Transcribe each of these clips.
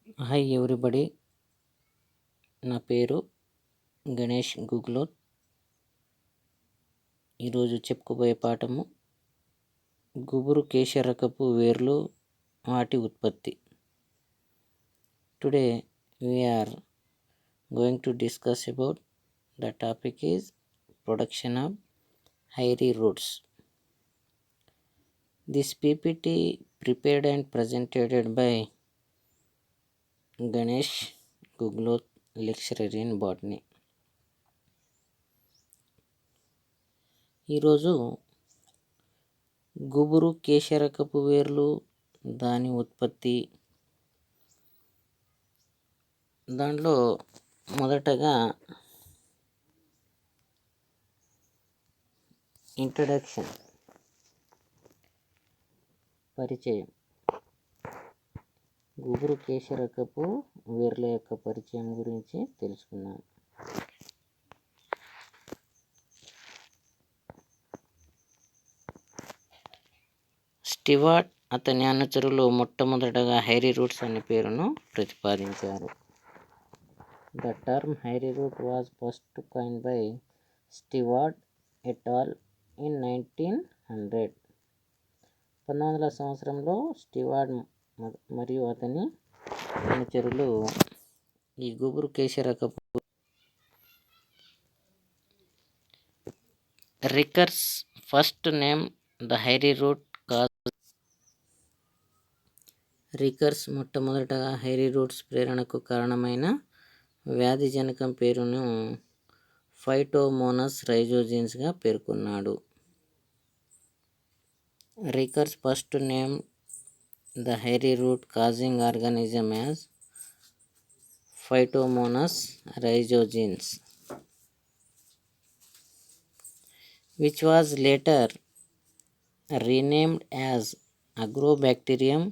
Hi everybody, నా పేరు గణేష్ గుగ్లోత్. ఈరోజు చెప్పుకోబోయే పాఠము గుబురు కేశరకపు వేర్లు, వాటి ఉత్పత్తి. Today we are going to discuss about the topic is production of hairy roots. This PPT prepared and presented by Ganesh Guglot, lecturer in botany. ఈరోజు గుబురు కేశరకపు వేర్లు, దాని ఉత్పత్తి. దాంట్లో మొదటగా ఇంట్రడక్షన్, పరిచయం. గుబురు కేశరకపు వేర్ల యొక్క పరిచయం గురించి తెలుసుకున్నాం. స్టివార్ట్ అతని అనుచరులు మొట్టమొదటగా హైరీ రూట్స్ అనే పేరును ప్రతిపాదించారు. The term hairy root was first coined by Stewart et al in 1900. 1900 సంవత్సరంలో స్టివార్ట్ మరియు అతని అనుచరులు ఈ గుబురు కేశరకపు Rikers first name the hairy root cause. Rikers మొట్టమొదటగా హైరీ రూట్స్ ప్రేరణకు కారణమైన వ్యాధి జనకం పేరును ఫైటోమోనస్ రైజోజిన్స్గా పేర్కొన్నాడు. Rikers first name the hairy root causing organism as Phytomonas rhizogenes, which was later renamed as Agrobacterium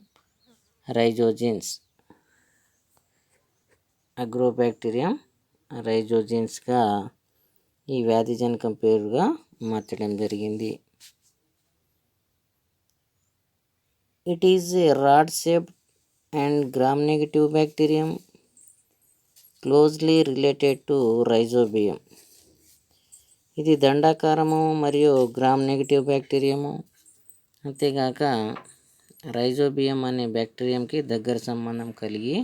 rhizogenes. Agrobacterium rhizogenes గా ఈ వ్యాధి జనకం పేరుగా మార్చడం జరిగింది. It is a rod-shaped and gram-negative bacterium closely related to rhizobium. ఇది దండాకారము మరియు gram negative బ్యాక్టీరియము, అంతేగాక rhizobium అనే బ్యాక్టీరియంకి దగ్గర సంబంధం కలిగి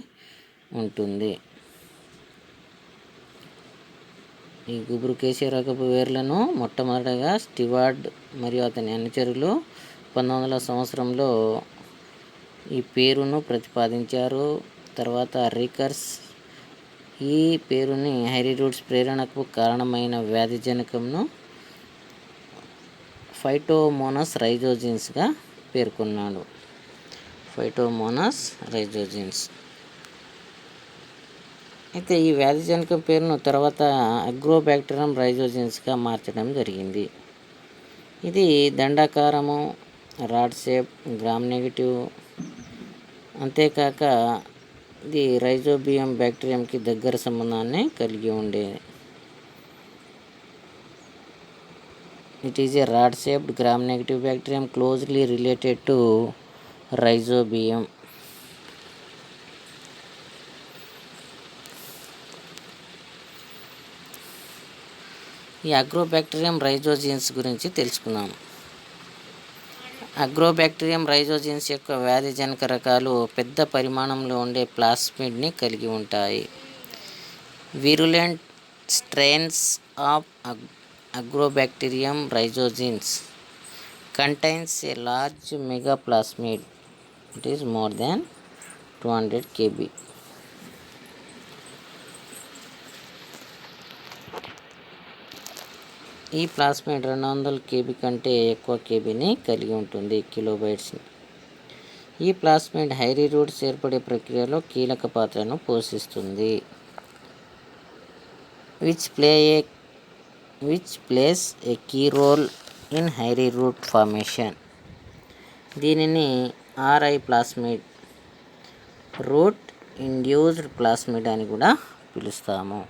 ఉంటుంది. ఈ గుబురు కేశరకపు వేర్లను మొట్టమొదటగా స్టివార్ట్ మరియు అతని అనుచరులు 1900 సంవత్సరంలో ఈ పేరును ప్రతిపాదించారు. తర్వాత రికర్స్ ఈ పేరుని హైరీ రూట్స్ ప్రేరణకు కారణమైన వ్యాధి జనకంను ఫైటోమోనస్ రైజోజిన్స్గా పేర్కొన్నాడు. ఫైటోమోనస్ రైజోజిన్స్. అయితే ఈ వ్యాధి జనకం పేరును తర్వాత అగ్రోబ్యాక్టీరియం రైజోజిన్స్గా మార్చడం జరిగింది. ఇది దండాకారము, రాడ్ షేప్, గ్రామ్ నెగిటివ్, అంతేకాక ఇది రైజోబియం బ్యాక్టీరియంకి దగ్గర సంబంధాన్ని కలిగి ఉండేది. It is a rod shaped gram negative bacterium closely related to rhizobium. ఈ అగ్రోబ్యాక్టీరియం రైజోజిన్స్ గురించి తెలుసుకున్నాము. అగ్రోబ్యాక్టీరియం రైజోజిన్స్ యొక్క వ్యాధి జనక రకాలు పెద్ద పరిమాణంలో ఉండే ప్లాస్మిడ్ని కలిగి ఉంటాయి. Virulent strains of agrobacterium rhizogenes contains a large megaplasmid. It is more than 200 kb. ఈ ప్లాస్మిడ్ 200 kb కంటే ఎక్కువ కేబీని కలిగి ఉంటుంది, కిలోబైట్స్ని. ఈ ప్లాస్మిడ్ హైరీ రూట్స్ ఏర్పడే ప్రక్రియలో కీలక పాత్రను పోషిస్తుంది. Which plays a key role in hairy root formation. దీనిని Ri plasmid, root induced plasmid అని కూడా పిలుస్తాము.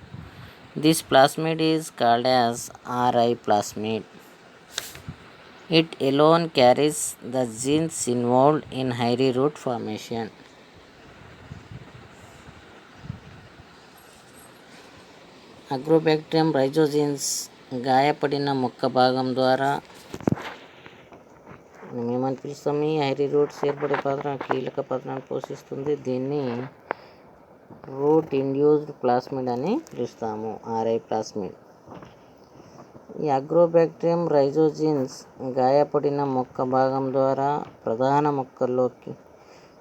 This plasmid is called as RI plasmid. It alone carries the genes involved in hairy root formation. అగ్రోబాక్టీరియం రైజోజిన్స్ గాయపడిన మొక్క భాగం ద్వారా మనం ఏమని పిలుస్తాం? ఈ హైరీ రూట్స్ ఏర్పడే కీలక పాత్రను పోషిస్తుంది. దీన్ని రూట్ ఇండ్యూస్డ్ ప్లాస్మిడ్ అని పిలుస్తాము, ఆర్ఐ ప్లాస్మిడ్. ఈ అగ్రోబాక్టీరియం రైజోజిన్స్ గాయపడిన మొక్క భాగం ద్వారా ప్రధాన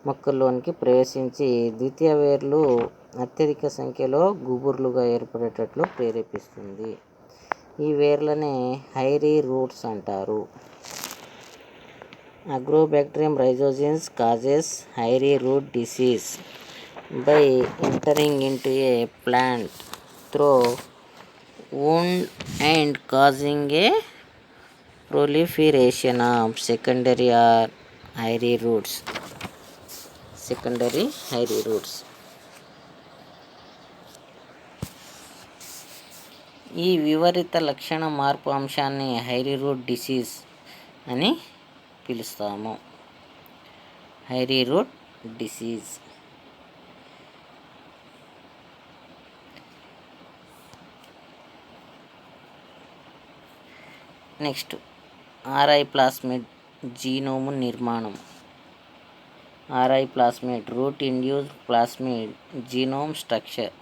మొక్కల్లోనికి ప్రవేశించి ద్వితీయ వేర్లు అత్యధిక సంఖ్యలో గుబుర్లుగా ఏర్పడేటట్లు ప్రేరేపిస్తుంది. ఈ వేర్లనే హైరీ రూట్స్ అంటారు. Agrobacterium rhizogenes causes hairy root disease by entering into a plant through wound and causing a proliferation of secondary hairy roots. ఈ వివరిత లక్షణ మార్పు అంశాన్ని హైరీ రూట్ డిసీజ్ అని పిలుస్తాము. Hairy root disease. Next Ri plasmid genome నిర్మాణం. Ri plasmid root induced plasmid genome structure.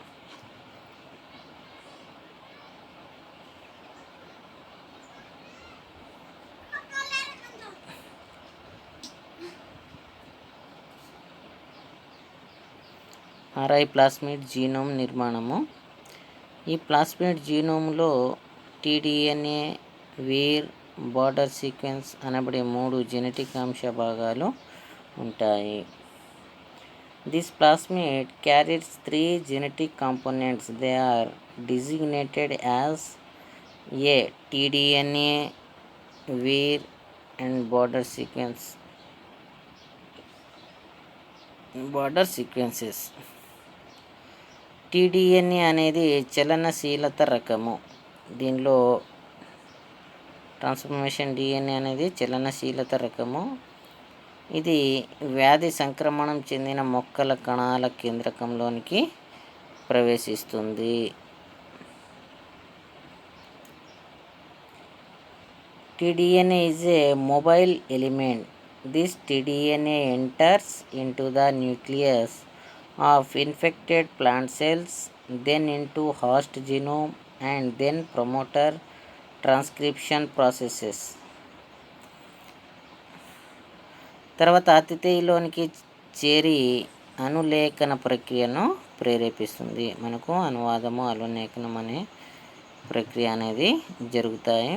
Ri plasmid genome నిర్మాణము. ఈ plasmid జీనోమ్లో టీడీఎన్ఏ, వీర్, బార్డర్ సీక్వెన్స్ అనబడే 3 జెనెటిక్ అంశ భాగాలు ఉంటాయి. This plasmid carries 3 genetic components. They are designated as A. tDNA, vir and border sequences. TDNA అనేది చలనశీలత రకము. దీనిలో ట్రాన్స్ఫర్మేషన్ డిఎన్ఏ అనేది చలనశీలత రకము. ఇది వ్యాధి సంక్రమణం చెందిన మొక్కల కణాల కేంద్రకంలోనికి ప్రవేశిస్తుంది. టీడీఎన్ఏ is a mobile element. This tDNA enters into the nucleus of infected plant cells, then into host genome and then promoter transcription processes. తర్వాత అతిథేయిలోనికి చేరి అనులేఖన ప్రక్రియను ప్రేరేపిస్తుంది. మనకు అనువాదము, అనులేఖనం అనే ప్రక్రియ అనేది జరుగుతాయి.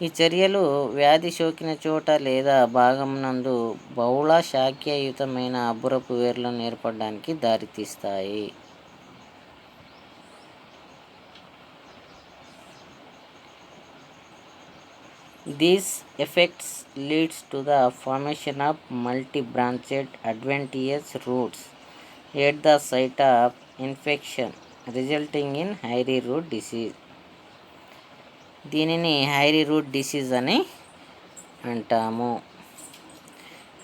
ఈ చర్యలు వ్యాధి సోకిన చోట లేదా భాగం నందు బహుళ శాఖాయుతమైన అబ్బురపు వేర్లను ఏర్పడడానికి దారితీస్తాయి. These effects leads to the formation of multi-branched adventitious roots at the site of infection, resulting in hairy root disease. దీనిని హైరీ రూట్ డిసీజ్ అని అంటాము.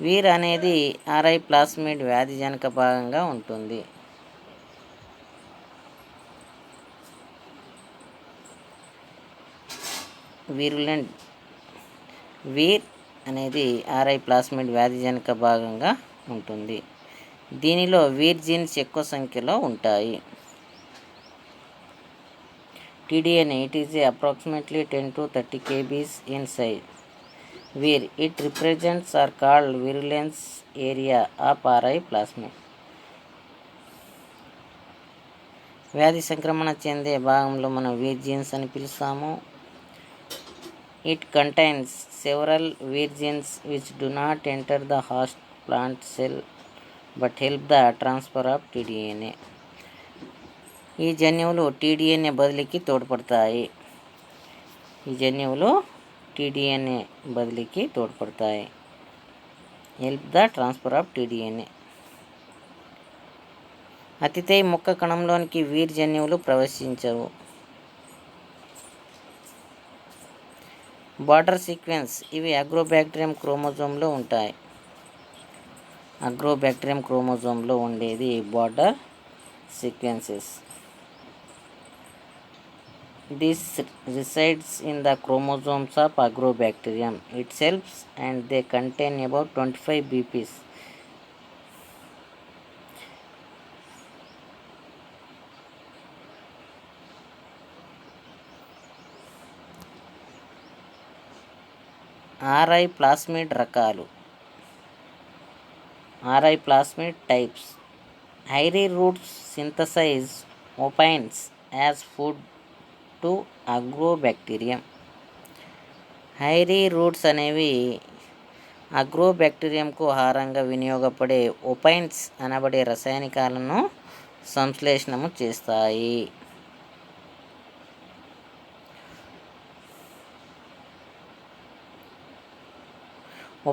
వీర్ అనేది ఆర్ఐ ప్లాస్మిడ్ వ్యాధిజనక భాగంగా ఉంటుంది. వీర్ అనేది ఆర్ఐ ప్లాస్మిడ్ వ్యాధిజనక భాగంగా ఉంటుంది. దీనిలో వీర్ జీన్స్ ఎక్కువ సంఖ్యలో ఉంటాయి. టీడీఎన్ఏ it is approximately 10 to 30 kbs in size. Where it represents are called virulence area of RI plasmid. వ్యాధి సంక్రమణ చెందే భాగంలో మనం వీర్ జీన్స్ అని పిలుస్తాము. It contains several Veer genes which do not enter the host plant cell but help the transfer of tDNA. ఈ జన్యువులు TDNA బదిలీకి తోడ్పడతాయి. Help the transfer of TDNA. అతిథేయ మొక్క కణంలోనికి వీర్ జన్యువులు ప్రవేశించవు. బార్డర్ సీక్వెన్స్ ఇవి అగ్రోబాక్టీరియం క్రోమోజోమ్లో ఉంటాయి. అగ్రోబ్యాక్టీరియం క్రోమోజోమ్లో ఉండేది border sequences. This resides in the chromosomes of Agrobacterium itself and they contain about 25 BPs. RI plasmid రకాలు. RI plasmid types. Hairy roots synthesize opines as food to agrobacterium. Hairy roots అనేవి అగ్రోబ్యాక్టీరియంకు ఆహారంగా వినియోగపడే ఒపైన్స్ అనబడే రసాయనికాలను సంశ్లేషణము చేస్తాయి.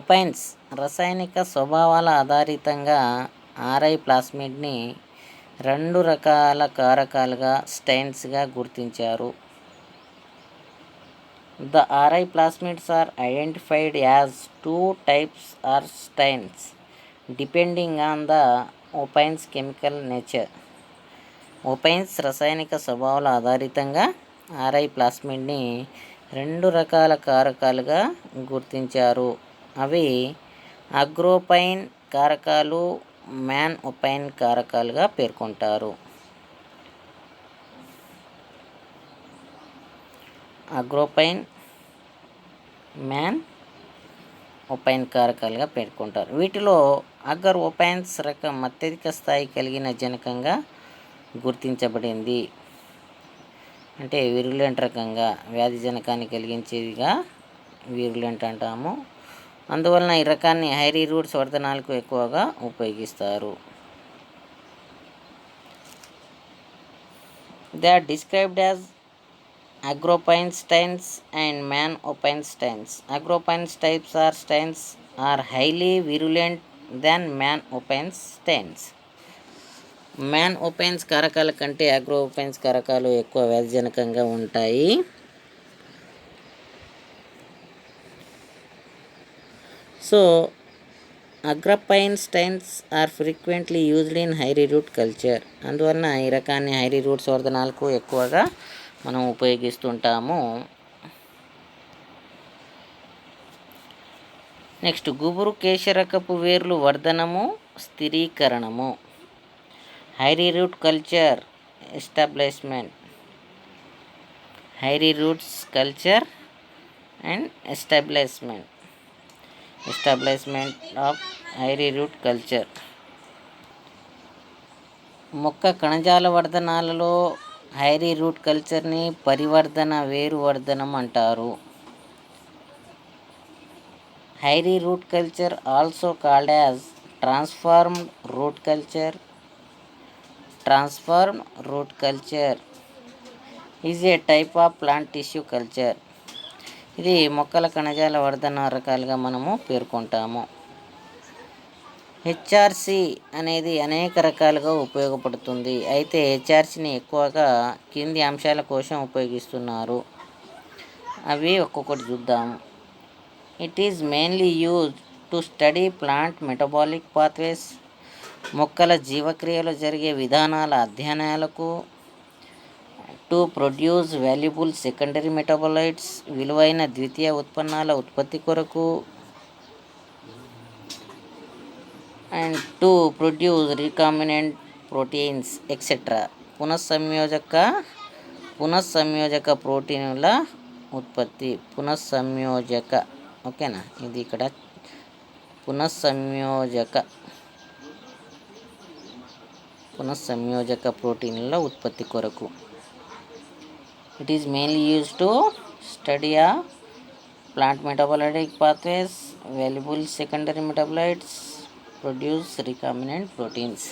ఒపైన్స్ రసాయనిక స్వభావాల ఆధారితంగా ఆర్ఐ ప్లాస్మిడ్ని 2 రకాల కారకాలుగా స్టైన్స్గా గుర్తించారు. The Ri plasmids are identified as 2 types are strains depending on the opines chemical nature. Opines రసాయనిక స్వభావాల ఆధారితంగా ఆర్ఐ ప్లాస్మిడ్ని 2 రకాల కారకాలుగా గుర్తించారు. అవి అగ్రోపైన్ కారకాలు, మ్యాన్ ఒపైన్ కారకాలుగా పేర్కొంటారు. అగ్రోపైన్, మ్యాన్ ఒపైన్ కారకాలుగా పేర్కొంటారు. వీటిలో అగర్ ఒపైన్స్ రకం అత్యధిక స్థాయి కలిగిన జనకంగా గుర్తించబడింది. అంటే విరులెంట్ రకంగా వ్యాధి జనకాన్ని కలిగించేదిగా విరులెంట్ అంటాము. అందువలన ఈ రకాన్ని హైరీ రూట్స్ వర్ధనాలకు ఎక్కువగా ఉపయోగిస్తారు. They are described as agropine strains and mannopine strains. Agropine types are strains are highly virulent than mannopine strains. Mannopines కారకాల కంటే అగ్రోపైన్స్ కారకాలు ఎక్కువ వ్యాధిజనకంగా ఉంటాయి. So agropine strains are frequently used in hairy root culture. అందువలన ఈ రకాన్ని higher roots వర్ధనాలకు ఎక్కువగా మనం ఉపయోగిస్తుంటాము. నెక్స్ట్ గుబురు కేశరకపు వేర్లు వర్ధనము, స్థిరీకరణము. Hairy root culture establishment. Hairy roots culture and establishment of hairy root culture. మొక్క కణజాల వర్ధనాలలో హైరీ రూట్ కల్చర్ని పరివర్ధన వేరు వర్ధనం అంటారు. Hairy root culture also called as transformed root culture. Transformed root culture is a type of plant tissue culture. ఇది మొక్కల కణజాల వర్ధన రకాలుగా మనము పేర్కొంటాము. హెచ్ఆర్సి అనేది అనేక రకాలుగా ఉపయోగపడుతుంది. అయితే హెచ్ఆర్సిని ఎక్కువగా కింది అంశాల కోసం ఉపయోగిస్తున్నారు. అవి ఒక్కొక్కటి చూద్దాము. It is mainly used to study plant metabolic pathways. మొక్కల జీవక్రియలో జరిగే విధానాల అధ్యయనాలకు. To produce valuable secondary metabolites. విలువైన ద్వితీయ ఉత్పన్నాల ఉత్పత్తి కొరకు. And to produce recombinant proteins etcetera. పునఃసంయోజక ప్రోటీనుల ఉత్పత్తి. ఓకేనా, ఇది ఇక్కడ పునఃసంయోజక ప్రోటీన్ల ఉత్పత్తి కొరకు. It is mainly used to study plant metabolic pathways, valuable secondary metabolites, produce recombinant proteins.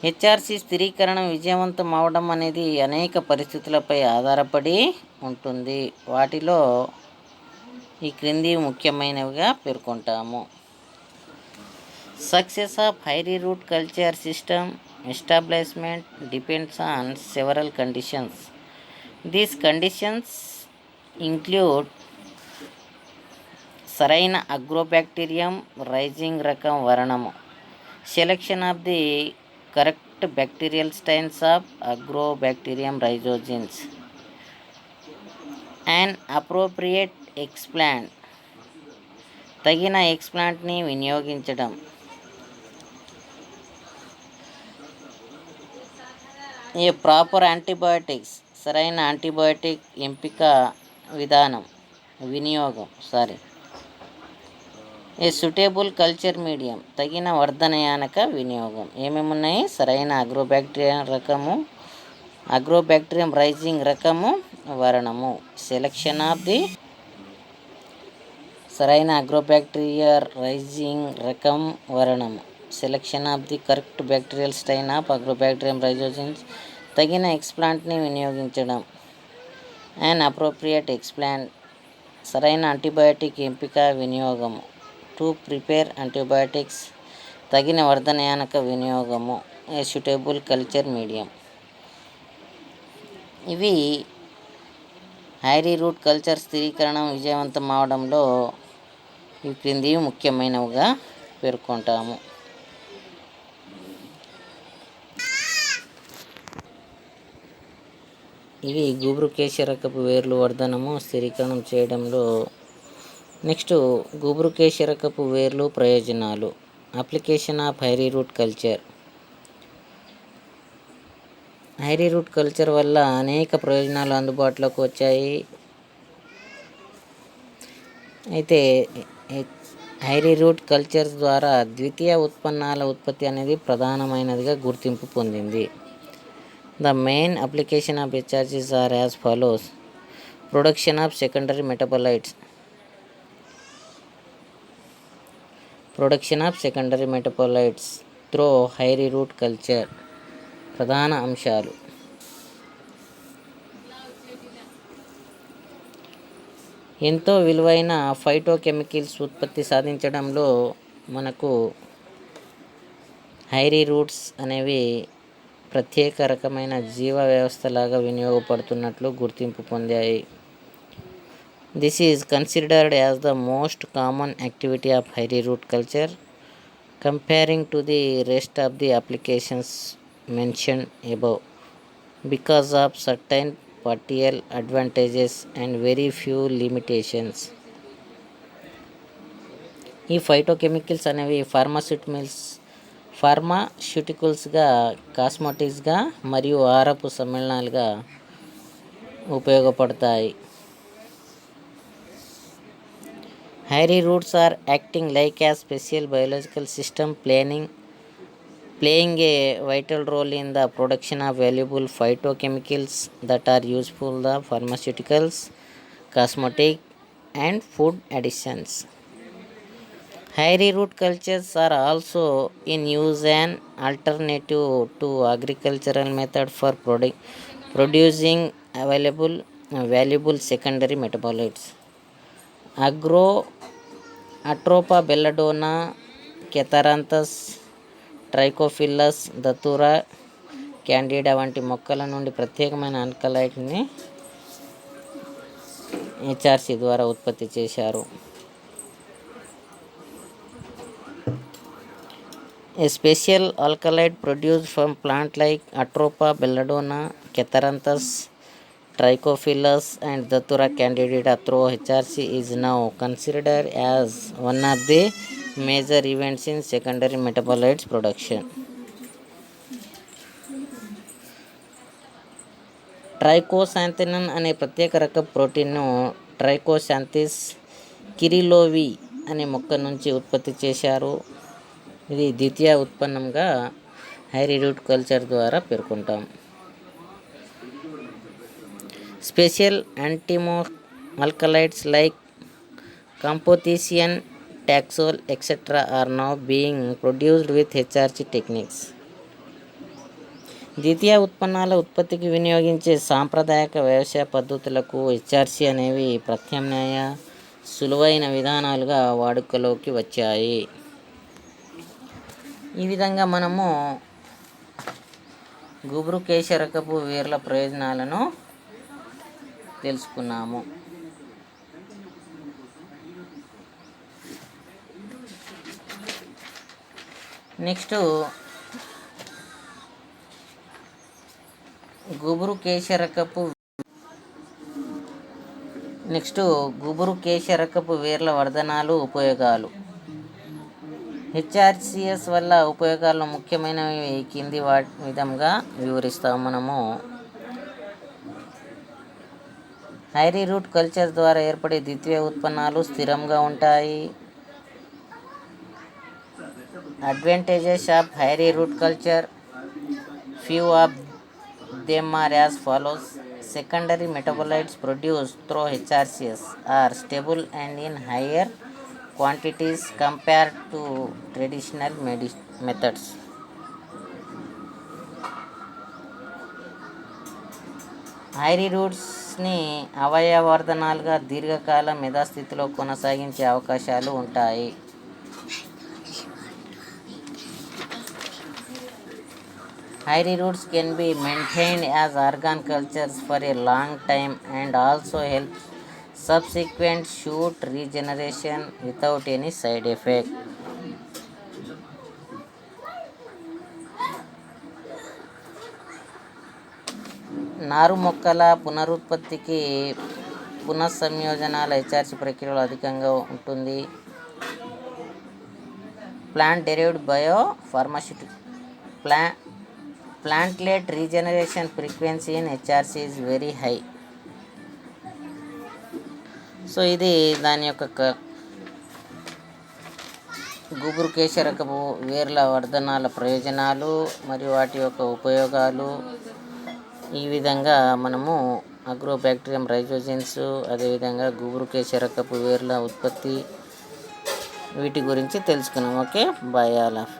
HRC స్థిరీకరణం విజయవంతం అవడం అనేది అనేక పరిస్థితులపై ఆధారపడి ఉంటుంది. వాటిలో ఈ క్రింది ముఖ్యమైనవిగా పేర్కొంటాము. Success of hairy root culture system establishment depends on several conditions. These conditions include సరైన అగ్రోబ్యాక్టీరియం రైజింగ్ రకం వర్ణము. Selection of the correct bacterial strains of agrobacterium rhizogenes. And appropriate explant, తగిన ఎక్స్ప్లాంట్ని వినియోగించడం. ఏ ప్రాపర్ యాంటీబయాటిక్స్, సరైన యాంటీబయాటిక్ ఎంపిక విధానం వినియోగం. ఏ సూటబుల్ కల్చర్ మీడియం, తగిన వర్ధనయానక వినియోగం. ఏమేమి ఉన్నాయి? సరైన అగ్రోబ్యాక్టీరియం రైజింగ్ రకము వర్ణము. సెలెక్షన్ ఆఫ్ ది సరైన అగ్రోబ్యాక్టీరియల్ రైజింగ్ రకం వర్ణము. Selection of the correct bacterial strain of agrobacterium rhizogenes, తగిన ఎక్స్ప్లాంట్ని వినియోగించడం. అండ్ అప్రోప్రియేట్ ఎక్స్ప్లాంట్, సరైన యాంటీబయాటిక్ ఎంపిక వినియోగము. టు ప్రిపేర్ యాంటీబయాటిక్స్, తగిన వర్ధనయానక వినియోగము. A suitable culture medium. ఇవి హైరీ రూట్ కల్చర్ స్థిరీకరణ విజయవంతం అవడంలో ఈ క్రింది ముఖ్యమైనవిగా పేర్కొంటాము. ఇవి గుబురుకేశ రకపు వేర్లు వర్ధనము స్థిరీకరణం చేయడంలో. నెక్స్ట్ గుబురుకేశ రకపు వేర్లు ప్రయోజనాలు. Application of hairy root culture. Hairy root culture వల్ల అనేక ప్రయోజనాలు అందుబాటులోకి వచ్చాయి. అయితే హైరీ రూట్ కల్చర్స్ ద్వారా ద్వితీయ ఉత్పన్నాల ఉత్పత్తి అనేది ప్రధానమైనదిగా గుర్తింపు పొందింది. The main application of HRGs are as follows. Production of secondary metabolites. Through hairy root culture. ప్రధాన అంశాలు. ఎంతో విలువైన ఫైటోకెమికల్స్ ఉత్పత్తి సాధించడంలో మనకు హైరీ రూట్స్ అనేవి ప్రత్యేక రకమైన జీవ వ్యవస్థలాగా వినియోగపడుతున్నట్లు గుర్తింపు పొందాయి. This is considered as the most common activity of hairy root culture comparing to the rest of the applications mention above because of certain partial advantages and very few limitations. ఈ phytochemicals అనేవి ఫార్మాస్యూటికల్స్గా, కాస్మెటిక్స్గా మరియు ఆహారపు సమ్మేళనాలుగా ఉపయోగపడతాయి. Hairy roots are acting like a special biological system playing a vital role in the production of valuable phytochemicals that are useful in the pharmaceuticals, cosmetic and food additions. Hairy root cultures are also in use an alternative to agricultural method for producing valuable secondary metabolites. Atropa belladonna, Catharanthus, trichophyllus, Datura candida వంటి మొక్కల నుండి ప్రత్యేకమైన ఆల్కలైడ్ని HRC ద్వారా ఉత్పత్తి చేశారు. A special alkaloid produced from plant like Atropa belladonna, Catharanthus, Trichophilus and Datura candida through HRC is now considered as one of the major events in secondary metabolites production. ట్రైకోశాంథినన్ అనే ప్రత్యేక రకం ప్రోటీన్ను ట్రైకోశాంథిస్ కిరిలోవి అనే మొక్క నుంచి ఉత్పత్తి చేశారు. ఇది ద్వితీయ ఉత్పన్నంగా హైరీ రూట్ కల్చర్ ద్వారా పేర్కొంటాం. Special antitumour alkaloids like camptothecin, taxol etc. are now being produced with HRC techniques. ద్వితీయ ఉత్పన్నాల ఉత్పత్తికి వినియోగించే సాంప్రదాయక వ్యవసాయ పద్ధతులకు హెచ్ఆర్సి అనేవి ప్రత్యామ్నాయ సులువైన విధానాలుగా వాడుకలోకి వచ్చాయి. ఈ విధంగా మనము గుబురుకేశ రకపు వేర్ల ప్రయోజనాలను తెలుసుకున్నాము. నెక్స్ట్ గుబురు కేశరకపు వేర్ల వర్ధనాలు ఉపయోగాలు. హెచ్ఆర్సిఎస్ వల్ల ఉపయోగాల్లో ముఖ్యమైనవి కింది విధంగా వివరిస్తాం మనము. హైరీ రూట్ కల్చర్ ద్వారా ఏర్పడే ద్వితీయ ఉత్పన్నాలు స్థిరంగా ఉంటాయి. Advantages of hairy root culture, few of them are as follows. Secondary metabolites produced through HRCS are stable and in higher quantities compared to traditional methods. Higher రూట్స్ని అవయవర్ధనాలుగా దీర్ఘకాలం యథాస్థితిలో కొనసాగించే అవకాశాలు ఉంటాయి. Hairy roots can be maintained as organ cultures for a long time and also help subsequent shoot regeneration without any side effect. నారు మొక్కల పునరుత్పత్తికి పునఃసంయోజనాల HRC ప్రక్రియలో అధికంగా ఉంటుంది. Plant derived bio pharmaceutical plantlet regeneration frequency in HRC is very high. So ఇది దాని యొక్క గుబురు కేశరకపు వేర్ల వర్ధనాల ప్రయోజనాలు మరియు వాటి యొక్క ఉపయోగాలు. ఈ విధంగా మనము అగ్రోబ్యాక్టీరియం రైజోజెన్స్, అదేవిధంగా గుబురు కేశరకపు వేర్ల ఉత్పత్తి, వీటి గురించి తెలుసుకున్నాం. Okay, bye all of.